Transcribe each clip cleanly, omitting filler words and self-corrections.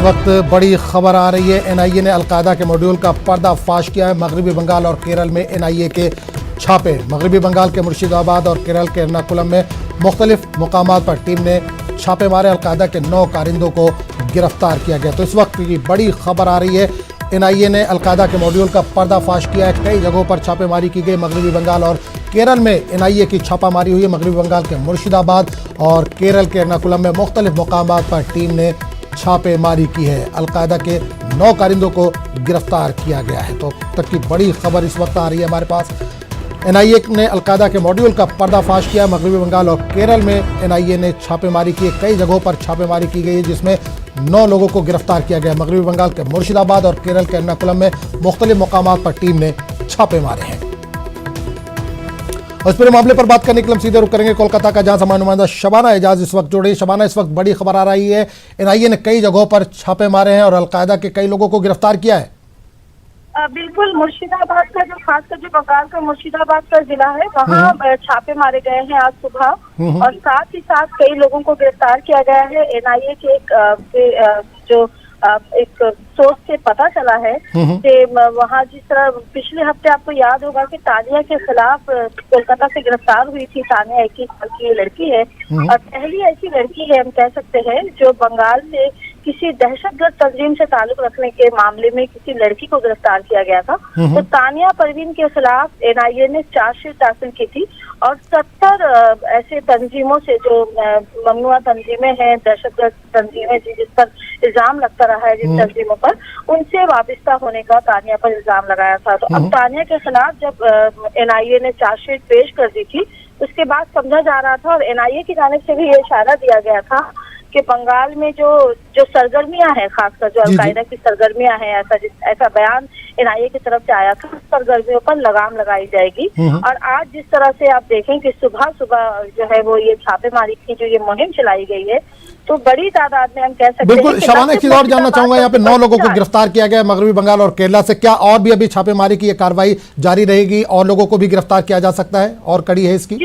वक्त बड़ी खबर आ रही है। एनआईए ने अलकायदा के मॉड्यूल का पर्दाफाश किया है। मगरबी बंगाल और केरल में एनआईए के छापे। मगरबी बंगाल के मुर्शिदाबाद और केरल के एर्नाकुलम में मुख्तलिफ मुकामात पर टीम ने छापे मारे। अलकायदा के 9 कारिंदों को गिरफ्तार किया गया। तो इस वक्त की बड़ी खबर आ रही है। एनआईए ने अलकायदा के मॉड्यूल का पर्दाफाश किया है। कई जगहों पर छापेमारी की गई। मगरबी बंगाल और केरल में एनआईए की छापामारी हुई है। मगरबी बंगाल के मुर्शिदाबाद और केरल के एर्नाकुलम में मुख्तलिफ मुकामात पर टीम ने छापेमारी की है। अलकायदा के 9 कारिंदों को गिरफ्तार किया गया है। तो तक की बड़ी खबर इस वक्त आ रही है हमारे पास। एनआईए ने अलकायदा के मॉड्यूल का पर्दाफाश किया। मगरबी बंगाल और केरल में एनआईए ने छापेमारी की है। कई जगहों पर छापेमारी की गई है जिसमें 9 लोगों को गिरफ्तार किया गया। मगरबी बंगाल के मुर्शिदाबाद और केरल के एर्नाकुलम में मुख्तलिफ मुकामात पर टीम ने छापे मारे हैं। इस पूरे मामले पर बात करने के लिए हम सीधे रुक करेंगे कोलकाता का, जहां हमारे नुमाइंदा शबाना एजाज इस वक्त जुड़े। शबाना, इस वक्त बड़ी खबर आ रही है। एनआईए ने कई जगहों पर छापे मारे हैं और अलकायदा के कई लोगों को गिरफ्तार किया है। बिल्कुल, मुर्शिदाबाद का जो खासकर जो बंगाल का मुर्शिदाबाद का जिला है वहाँ छापे मारे गए हैं आज सुबह, और साथ ही साथ कई लोगों को गिरफ्तार किया गया है। एनआईए के एक सोर्स से पता चला है कि वहाँ जिस तरह पिछले हफ्ते आपको याद होगा कि तानिया के खिलाफ कोलकाता से गिरफ्तार हुई थी। तानिया 21 साल की ये लड़की है और पहली ऐसी लड़की है हम कह सकते हैं जो बंगाल से किसी दहशतगर्द तंजीम से ताल्लुक रखने के मामले में किसी लड़की को गिरफ्तार किया गया था। तो तानिया परवीन के खिलाफ एनआईए ने चार्जशीट दाखिल की थी और 70 ऐसे तंजीमों से जो ममनुआ तंजीमें हैं, दहशतगर्द तंजीमें जिस पर इल्जाम लगता रहा है, जिन तंजीमों पर, उनसे वाबस्ता होने का तानिया पर इल्जाम लगाया था। तो अब तानिया के खिलाफ जब एनआईए ने चार्जशीट पेश कर दी थी, उसके बाद समझा जा रहा था और एनआईए की जानिब से भी ये इशारा दिया गया था कि बंगाल में जो सरगर्मियां हैं, खासकर जो अलकायदा की सरगर्मियां हैं, ऐसा बयान एनआईए की तरफ से आया था, सरगर्मियों पर लगाम लगाई जाएगी। और आज जिस तरह से आप देखें कि सुबह सुबह जो है वो ये छापेमारी की जो ये मुहिम चलाई गई है, तो बड़ी तादाद में हम कह सकते हैं। बिल्कुल शबाना, एक चीज और जानना चाहूंगा, यहाँ पे 9 लोगों को गिरफ्तार किया गया है मगरबी बंगाल और केरला से। क्या और भी अभी छापेमारी की ये कार्रवाई जारी रहेगी और लोगों को भी गिरफ्तार किया जा सकता है और कड़ी है इसकी?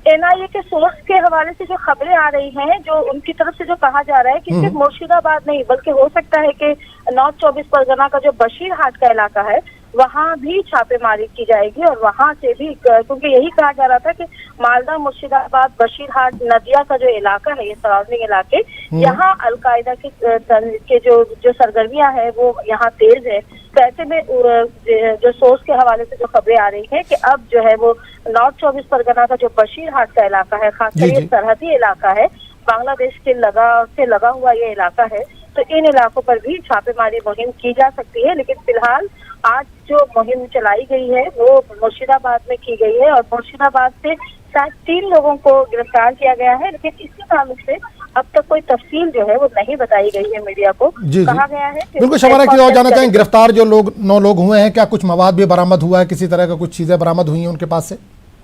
एनआईए के सोर्स के हवाले से जो खबरें आ रही हैं, जो उनकी तरफ से जो कहा जा रहा है कि सिर्फ मुर्शिदाबाद नहीं बल्कि हो सकता है कि नॉर्थ 24 परगना का जो बशीरहाट का इलाका है वहाँ भी छापेमारी की जाएगी और वहाँ से भी, क्योंकि यही कहा जा रहा था कि मालदा, मुर्शिदाबाद, बशीरहाट, नदिया का जो इलाका है, ये सराउंडिंग इलाके, यहाँ अलकायदा के जो सरगर्मियां है वो यहाँ तेज है। तो ऐसे में जो सोर्स के हवाले से जो खबरें आ रही है कि अब जो है वो नॉर्थ 24 परगना का जो बशीरहाट का इलाका है, खासकर ये सरहदी इलाका है, बांग्लादेश के लगा हुआ ये इलाका है, तो इन इलाकों पर भी छापेमारी मुहिम की जा सकती है। लेकिन फिलहाल आज जो मुहिम चलाई गई है वो मुर्शिदाबाद में की गई है और मुर्शिदाबाद से शायद 3 लोगों को गिरफ्तार किया गया है। लेकिन इसके ताल्लुक से अब तक कोई तफसील जो है वो नहीं बताई गई है मीडिया को। कहा गया है बिल्कुल शबाना, की और जानना चाहेंगे, गिरफ्तार जो 9 लोग हुए हैं, क्या कुछ मवाद भी बरामद हुआ है? किसी तरह का कुछ चीजें बरामद हुई हैं उनके पास से,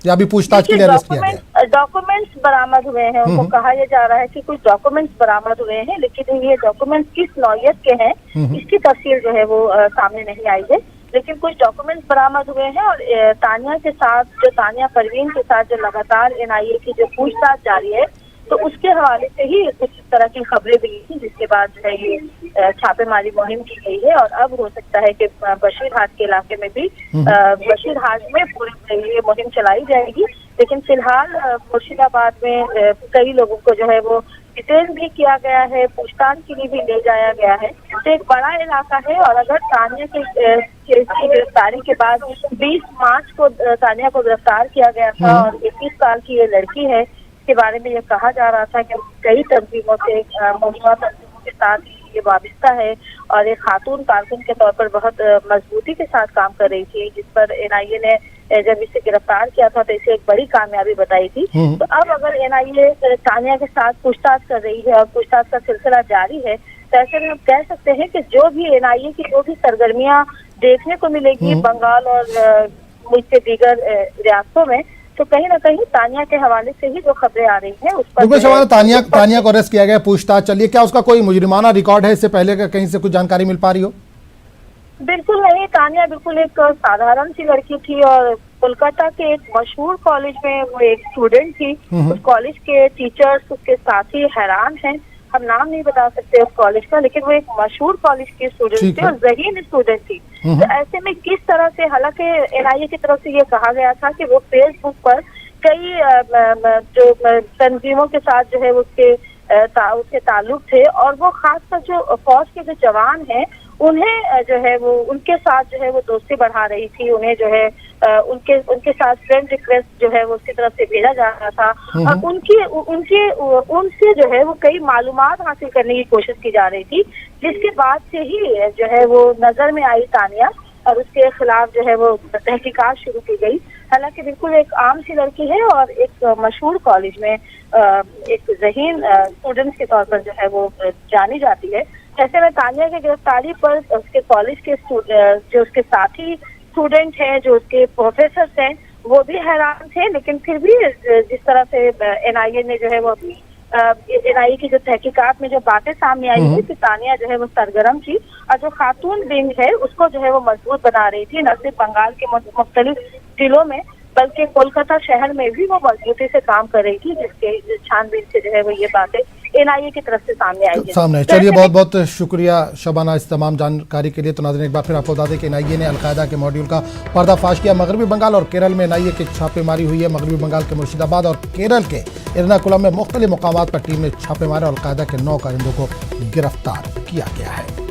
या अभी पूछताछ के लिए अरेस्ट किया गया? डॉक्यूमेंट्स बरामद हुए हैं, उनको कहा यह जा रहा है कि कुछ डॉक्यूमेंट्स बरामद हुए हैं, लेकिन ये डॉक्यूमेंट्स किस नौयत के हैं इसकी तफसील जो है वो सामने नहीं आई है। लेकिन कुछ डॉक्यूमेंट्स बरामद हुए हैं और तानिया के साथ, जो तानिया परवीन के साथ जो लगातार एनआईए की जो पूछताछ जारी है, तो उसके हवाले से ही कुछ इस तरह की खबरें भी थी, जिसके बाद जो है ये छापेमारी मुहिम की गई है। और अब हो सकता है कि बशीरहाट के इलाके में भी बशीरहाट में पूरी ये मुहिम चलाई जाएगी। लेकिन फिलहाल मुर्शिदाबाद में कई लोगों को जो है वो डिटेन भी किया गया है, पूछताछ के लिए भी ले जाया गया है। तो एक बड़ा इलाका है और अगर तानिया की गिरफ्तारी के बाद 20 मार्च को तानिया को गिरफ्तार किया गया था और 21 साल की ये लड़की है, के बारे में ये कहा जा रहा था कि कई तंजीमों से, ममनुआ तंजीमों के साथ ये वाबस्ता है और एक खातून कारकुन के तौर पर बहुत मजबूती के साथ काम कर रही थी, जिस पर एनआईए ने जब इसे गिरफ्तार किया था तो इसे एक बड़ी कामयाबी बताई थी। तो अब अगर एनआईए तानिया के साथ पूछताछ कर रही है और पूछताछ का सिलसिला जारी है, तो ऐसे में हम कह सकते हैं कि जो भी एनआईए की जो भी सरगर्मियां देखने को मिलेगी बंगाल और मुल्क के दीगर रियासतों में, तो कहीं ना कहीं तानिया के हवाले से ही जो खबरें आ रही हैं उस पर तानिया को अरेस्ट किया गया, पूछताछ चलिए, क्या उसका कोई मुजरिमाना रिकॉर्ड है इससे पहले का, कहीं से कुछ जानकारी मिल पा रही हो? बिल्कुल नहीं, तानिया बिल्कुल एक साधारण सी लड़की थी और कोलकाता के एक मशहूर कॉलेज में वो एक स्टूडेंट थी। उस कॉलेज के टीचर्स, उसके साथी हैरान हैं हम नाम नहीं बता सकते उस कॉलेज का, लेकिन वो एक मशहूर कॉलेज की स्टूडेंट ठीक थी है। और ज़हीन स्टूडेंट थी। तो ऐसे में किस तरह से, हालांकि एनआईए की तरफ से ये कहा गया था कि वो फेसबुक पर कई जो तंजीमों के साथ जो है उसके उसके ताल्लुक थे, और वो खासकर जो फौज के जो जवान हैं उन्हें जो है वो उनके साथ जो है वो दोस्ती बढ़ा रही थी, उन्हें जो है उनके साथ फ्रेंड रिक्वेस्ट जो है वो उसकी तरफ से भेजा जा रहा था, और उनसे जो है वो कई मालूमात हासिल करने की कोशिश की जा रही थी, जिसके बाद से ही जो है वो नजर में आई तानिया और उसके खिलाफ जो है वो तहकीकात शुरू की गई। हालांकि बिल्कुल एक आम सी लड़की है और एक मशहूर कॉलेज में एक ज़हीन स्टूडेंट्स के तौर पर जो है वो जानी जाती है। ऐसे में तानिया की गिरफ्तारी पर उसके कॉलेज के जो उसके साथी स्टूडेंट हैं, जो उसके प्रोफेसर हैं, वो भी हैरान थे, लेकिन फिर भी जिस तरह से एनआईए ने जो है वो अपनी एनआईए की जो तहकीकात में जो बातें सामने आई थी कि तानिया जो है वो सरगर्म थी और जो खातून विंग है उसको जो है वो मजबूत बना रही थी, न सिर्फ बंगाल के मुख्तलिफ जिलों में बल्कि कोलकाता शहर में भी वो मजबूती से काम कर रही थी, जिसके छानबीन से जो है वो ये बातें एनआईए की तरफ से सामने आई है। सामने चलिए, बहुत बहुत शुक्रिया शबाना इस तमाम जानकारी के लिए। तो नाज़रीन, एक बार फिर आपको बता दें कि एनआईए ने अलकायदा के मॉड्यूल का पर्दाफाश किया। मगरबी बंगाल और केरल में एनआईए की छापेमारी हुई है। मगरबी बंगाल के मुर्शिदाबाद और केरल के एर्नाकुलम में मुख्तलिफ मुकामात पर टीम ने छापे मारे और अलकायदा के 9 कारिंदों को गिरफ्तार किया गया है।